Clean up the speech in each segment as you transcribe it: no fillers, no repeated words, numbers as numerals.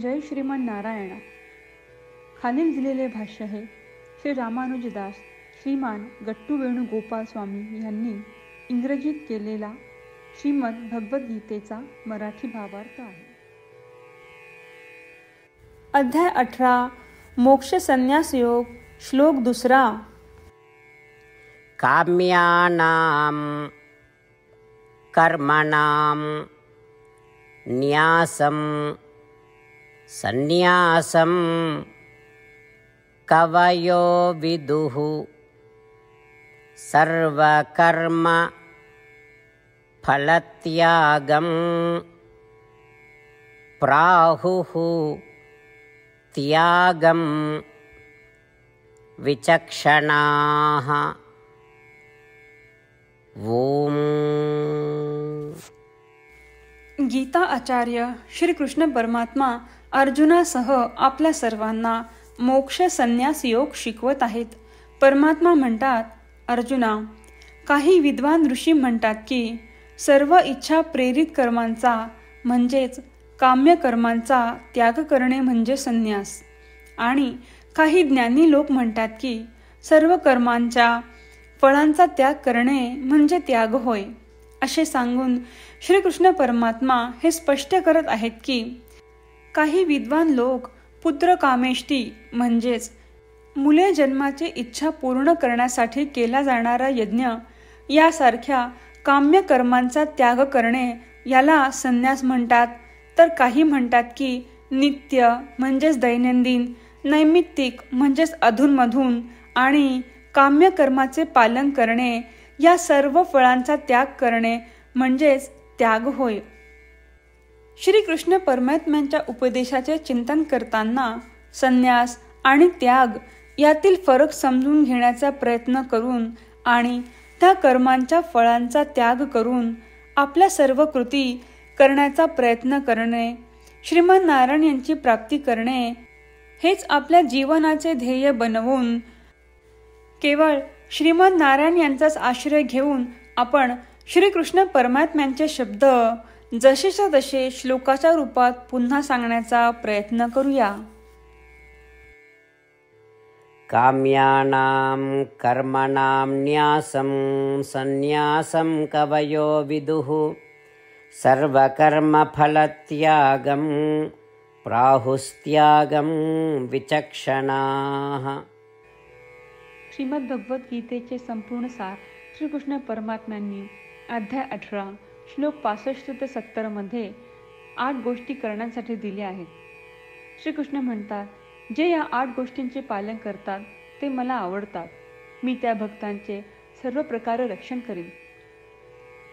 जय श्रीमन नारायण. खालील दिलेले भाष्य हे श्री रामानुजदास श्रीमान गट्टू वेणुगोपाल स्वामी यांनी इंग्रजीत केलेला श्रीमद भगवद्गीतेचा मराठी भावार्थ आहे. अध्याय 18 मोक्ष संन्यास योग. श्लोक 2. काम्यानां कर्मणां न्यासं संन्यासं कवयो विदुः सर्वकर्म फलत्यागं प्राहुः त्यागं विचक्षणाः. ओम. गीता आचार्य श्री कृष्ण परमात्मा अर्जुनासह आपल्या सर्वांना मोक्ष संन्यास योग शिकवत आहेत. परमात्मा म्हणतात, अर्जुना, काही विद्वान ऋषी म्हणतात की सर्व इच्छा प्रेरित कर्मांचा म्हणजेच काम्य कर्मांचा त्याग करणे म्हणजे संन्यास, आणि काही ज्ञानी लोक म्हणतात की सर्व कर्मांच्या फळांचा त्याग करणे म्हणजे त्याग होय. असे सांगून श्रीकृष्ण परमात्मा हे स्पष्ट करत आहेत की काही विद्वान लोक पुत्र कामेष्टी म्हणजेच मुले जन्माची इच्छा पूर्ण करण्यासाठी केला जाणारा यज्ञ यासारख्या काम्य कर्मांचा त्याग करणे याला संन्यास म्हणतात, तर काही म्हणतात की नित्य म्हणजेच दैनंदिन, नैमित्तिक म्हणजेच अधूनमधून आणि काम्य कर्माचे पालन करणे या सर्व फळांचा त्याग करणे म्हणजेच त्याग होय. श्रीकृष्ण परमात्म्यांच्या उपदेशाचे चिंतन करताना संन्यास आणि त्याग यातील फरक समजून घेण्याचा प्रयत्न करून आणि त्या कर्मांच्या फळांचा त्याग करून आपल्या सर्व कृती करण्याचा प्रयत्न करणे, श्रीमन नारायण यांची प्राप्ती करणे हेच आपल्या जीवनाचे ध्येय बनवून केवळ श्रीमन नारायण यांचाच आश्रय घेऊन आपण श्रीकृष्ण परमात्म्यांचे शब्द जसेच्या तसे श्लोकाच्या रूपात पुन्हा सांगण्याचा प्रयत्न करूया. काम्यानां कर्मणां न्यासं संन्यासं कवयो विदुः सर्वकर्मफलत्यागं प्राहुस्त्यागं विचक्षणाः. श्रीमद भगवद्गीतेचे संपूर्ण सार श्रीकृष्ण परमात्म्यांनी अध्याय 18 श्लोक 65 ते 70 मध्ये 8 गोष्टी करण्यासाठी दिल्या आहेत. श्रीकृष्ण म्हणतात, जे या 8 गोष्टींचे पालन करतात ते मला आवडतात. मी त्या भक्तांचे सर्व प्रकारे रक्षण करीन.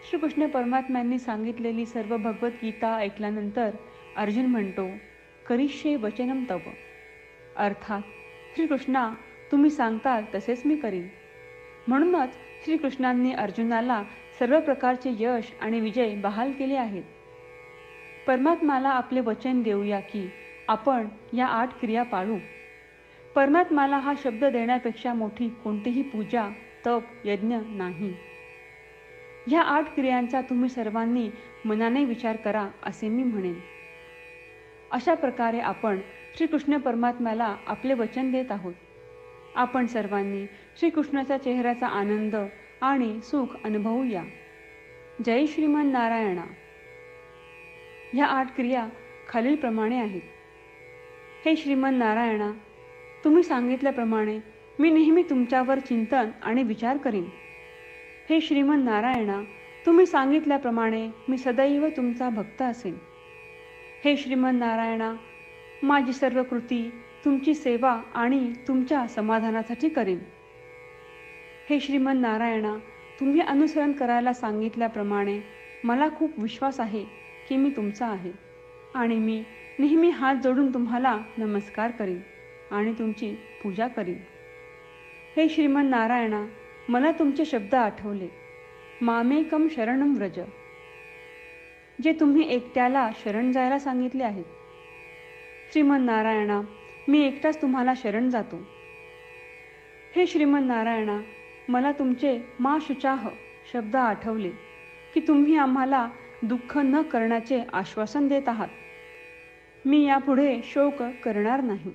श्रीकृष्ण परमात्म्यांनी सांगितलेली सर्व भगवद्गीता ऐकल्यानंतर अर्जुन म्हणतो, करिष्ये वचनं तव. अर्थात श्रीकृष्णा, तुम्ही सांगताल तसेच मी करीन. म्हणूनच श्रीकृष्णांनी अर्जुनाला सर्व प्रकारचे यश आणि विजय बहाल केले आहेत. परमात्म्याला आपले वचन देऊया की आपण या 8 क्रिया पाळू. परमात्म्याला हा शब्द देण्यापेक्षा मोठी कोणतीही पूजा, तप, यज्ञ नाही. ह्या 8 क्रियांचा तुम्ही सर्वांनी मनाने विचार करा असे मी म्हणेन. अशा प्रकारे आपण श्रीकृष्ण परमात्म्याला आपले वचन देत आहोत. आपण सर्वांनी श्रीकृष्णाच्या चेहऱ्याचा आनंद आणि सुख अनुभवूया. जय श्रीमन नारायणा. ह्या 8 क्रिया खालीलप्रमाणे आहेत. हे श्रीमन नारायणा, तुम्ही सांगितल्याप्रमाणे मी नेहमी तुमच्यावर चिंतन आणि विचार करीन. हे श्रीमन नारायणा, तुम्ही सांगितल्याप्रमाणे मी सदैव तुमचा भक्त असेन. हे श्रीमन नारायणा, माझी सर्व कृती तुमची सेवा आणि तुमच्या समाधानासाठी करीन. हे श्रीमन नारायणा, तुम्ही अनुसरण करायला सांगितल्याप्रमाणे मला खूप विश्वास आहे की मी तुमचा आहे आणि मी नेहमी हात जोडून तुम्हाला नमस्कार करीन आणि तुमची पूजा करीन. हे श्रीमन नारायणा, मला तुमचे शब्द आठवले. मामेकम शरणम व्रज, जे तुम्ही एकट्याला शरण जायला सांगितले आहेत. श्रीमन नारायणा, मी एकटाच तुम्हाला शरण जातो. हे श्रीमन नारायणा, मला तुमचे मा शुचाह शब्द आठवले की तुम्ही आम्हाला दुःख न करण्याचे आश्वासन देत आहात. मी यापुढे शोक करणार नाही.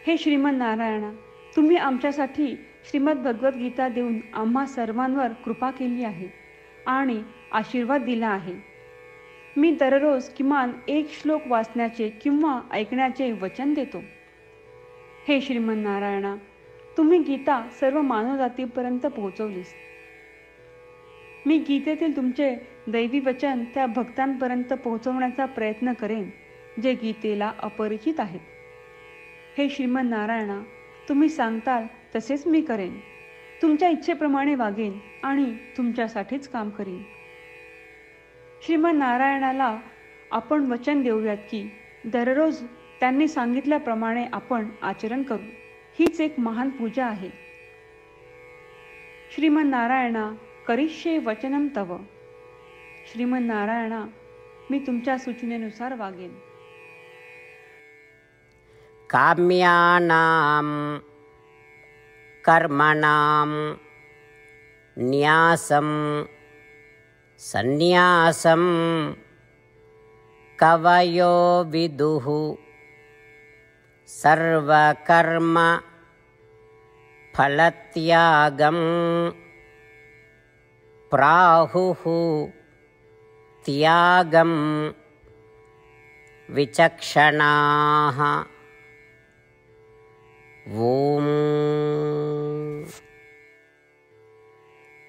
हे श्रीमन नारायणा, तुम्ही आमच्यासाठी श्रीमद भगवद्गीता देऊन आम्हा सर्वांवर कृपा केली आहे आणि आशीर्वाद दिला आहे. मी दररोज किमान एक श्लोक वाचण्याचे किंवा ऐकण्याचे वचन देतो. हे श्रीमन नारायणा, तुम्ही गीता सर्व मानवजातीपर्यंत पोहोचवलीस. मी गीतेतील तुमचे दैवी वचन त्या भक्तांपर्यंत पोहोचवण्याचा प्रयत्न करेन जे गीतेला अपरिचित आहेत. हे श्रीमन नारायणा, तुम्ही सांगताल तसेच मी करेन. तुमच्या इच्छेप्रमाणे वागेन आणि तुमच्यासाठीच काम करीन. श्रीमन नारायणाला आपण वचन देऊयात की दररोज त्यांनी सांगितल्याप्रमाणे आपण आचरण करू. हीच एक महान पूजा आहे. श्रीमन नारायणा, करिष्ये वचनम तव. श्रीमन नारायणा, मी तुमच्या सूचनेनुसार वागेन. काम्यानां कर्मणां न्यासं सन्न्यासं कवयो विदुः सर्वकर्म फलत्यागं प्राहुः त्यागं विचक्षणाः. ओम.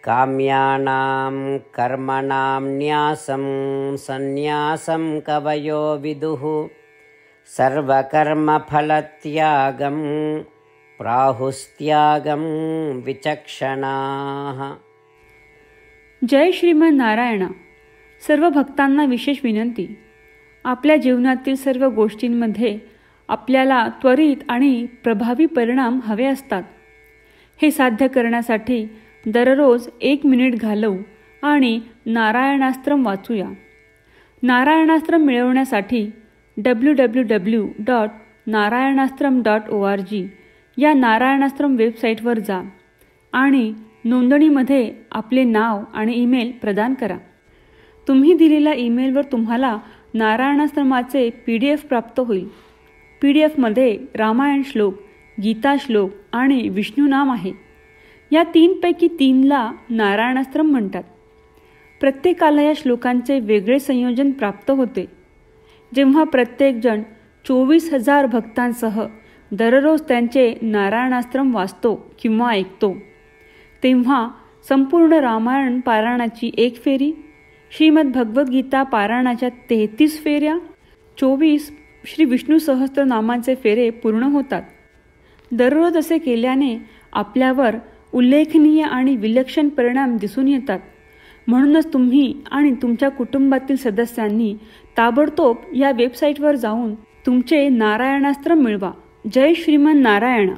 काम्यानां कर्मणां न्यासं सन्न्यासं कवयो विदुः सर्वकर्मफलत्यागं प्राहुस्त्यागं विचक्षणाः. जय श्रीमन नारायणा. सर्व भक्तांना विशेष विनंती. आपल्या जीवनातील सर्व गोष्टींमध्ये आपल्याला त्वरित आणि प्रभावी परिणाम हवे असतात. हे साध्य करण्यासाठी दररोज 1 मिनिट घालवू आणि नारायणास्त्रम वाचूया. नारायणास्त्रम मिळवण्यासाठी www.narayanaastram.org या नारायणास्त्रम वेबसाईटवर जा आणि नोंदणीमध्ये आपले नाव आणि ईमेल प्रदान करा. तुम्ही दिलेल्या ईमेलवर तुम्हाला नारायणास्त्रमाचे PDF प्राप्त होईल. PDFमध्ये रामायण श्लोक, गीता श्लोक आणि विष्णू नाम आहे. या 3पैकी 3ला नारायणास्त्रम म्हणतात. प्रत्येकाला या श्लोकांचे वेगळे संयोजन प्राप्त होते. जेव्हा प्रत्येकजण 24,000 भक्तांसह दररोज त्यांचे नारायणास्त्रम वाचतो किंवा ऐकतो, तेव्हा संपूर्ण रामायण पारायणाची 1 फेरी, श्रीमद भगवद्गीता पारायणाच्या 33 फेऱ्या, 24 श्री विष्णू सहस्त्रनामांचे फेरे पूर्ण होतात. दररोज असे केल्याने आपल्यावर उल्लेखनीय आणि विलक्षण परिणाम दिसून येतात. म्हणूनच तुम्ही आणि तुमच्या कुटुंबातील सदस्यांनी ताबडतोब या वेबसाईटवर जाऊन तुमचे नारायणास्त्र मिळवा. जय श्रीमन नारायणा.